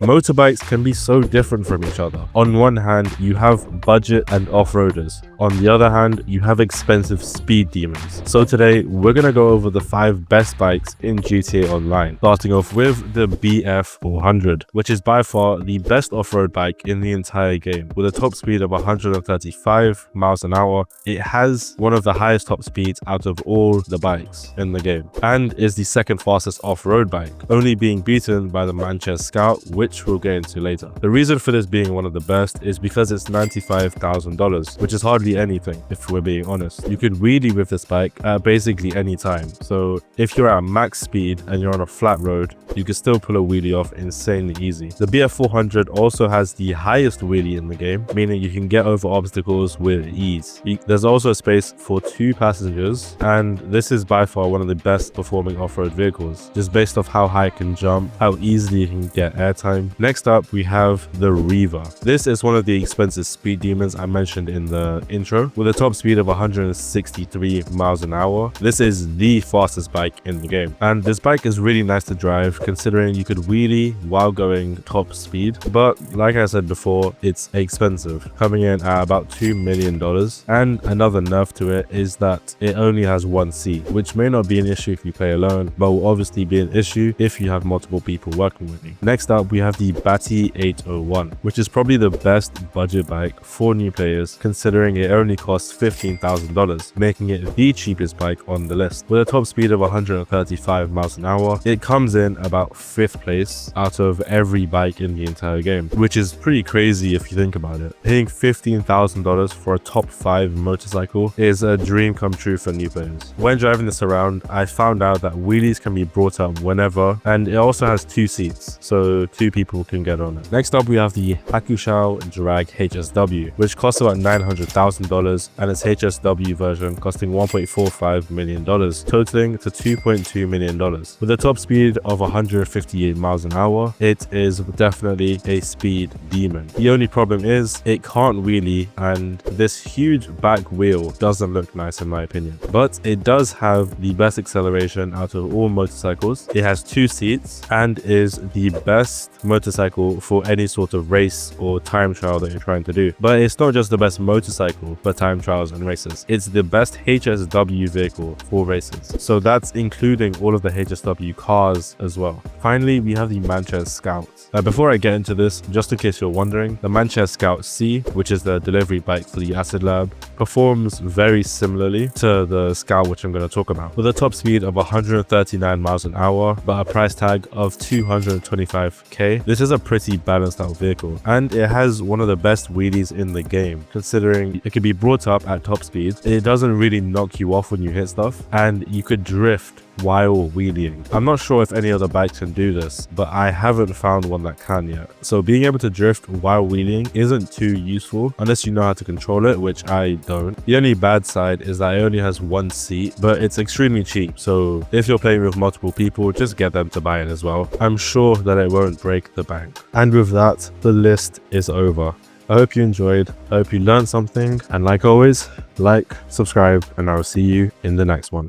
Motorbikes can be so different from each other. On one hand, you have budget and off-roaders. On the other hand, you have expensive speed demons. So today, we're gonna go over the 5 best bikes in GTA Online, starting off with the BF400, which is by far the best off-road bike in the entire game. With a top speed of 135 miles an hour, it has one of the highest top speeds out of all the bikes in the game, and is the second fastest off-road bike, only being beaten by the Manchez Scout, which we'll get into later. The reason for this being one of the best is because it's $95,000, which is hardly anything if we're being honest. You could wheelie with this bike at basically any time. So if you're at max speed and you're on a flat road, you can still pull a wheelie off insanely easy. The BF400 also has the highest wheelie in the game, meaning you can get over obstacles with ease. There's also space for 2 passengers, and this is by far one of the best performing off-road vehicles, just based off how high it can jump, how easily you can get airtime. Next up, we have the Reever. This is one of the expensive speed demons I mentioned in the intro. With a top speed of 163 miles an hour, this is the fastest bike in the game. And this bike is really nice to drive, considering you could wheelie while going top speed. But like I said before, it's expensive, coming in at about $2 million. And another nerf to it is that it only has 1 seat, which may not be an issue if you play alone, but will obviously be an issue if you have multiple people working with you. Next up, we have the Bati 801, which is probably the best budget bike for new players, considering it only costs $15,000, making it the cheapest bike on the list. With a top speed of 135 miles an hour, it comes in about 5th place out of every bike in the entire game, which is pretty crazy if you think about it. Paying $15,000 for a top 5 motorcycle is a dream come true for new players. When driving this around, I found out that wheelies can be brought up whenever, and it also has 2 seats, so 2 people can get on it. Next up, we have the Hakuchou Drag HSW, which costs about $900,000, and its HSW version costing $1.45 million, totaling to $2.2 million. With a top speed of 158 miles an hour, it is definitely a speed demon. The only problem is it can't wheelie, and this huge back wheel doesn't look nice in my opinion. But it does have the best acceleration out of all motorcycles. It has 2 seats and is the best motorcycle for any sort of race or time trial that you're trying to do. But it's not just the best motorcycle for time trials and races, it's the best HSW vehicle for races. So that's including all of the HSW cars as well. Finally, we have the Manchez Scout. Before I get into this, just in case you're wondering, the Manchez Scout C, which is the delivery bike for the Acid Lab, performs very similarly to the Scout, which I'm going to talk about. With a top speed of 139 miles an hour, but a price tag of $225k, this is a pretty balanced out vehicle, and it has one of the best wheelies in the game, considering it can be brought up at top speed. It doesn't really knock you off when you hit stuff, and you could drift while wheeling. I'm not sure if any other bikes can do this, but I haven't found one that can yet. So being able to drift while wheeling isn't too useful unless you know how to control it, which I don't. The only bad side is that it only has 1 seat, but it's extremely cheap. So if you're playing with multiple people, just get them to buy it as well. I'm sure that it won't break the bank. And with that, the list is over. I hope you enjoyed, I hope you learned something, and like always, like, subscribe, and I will see you in the next one.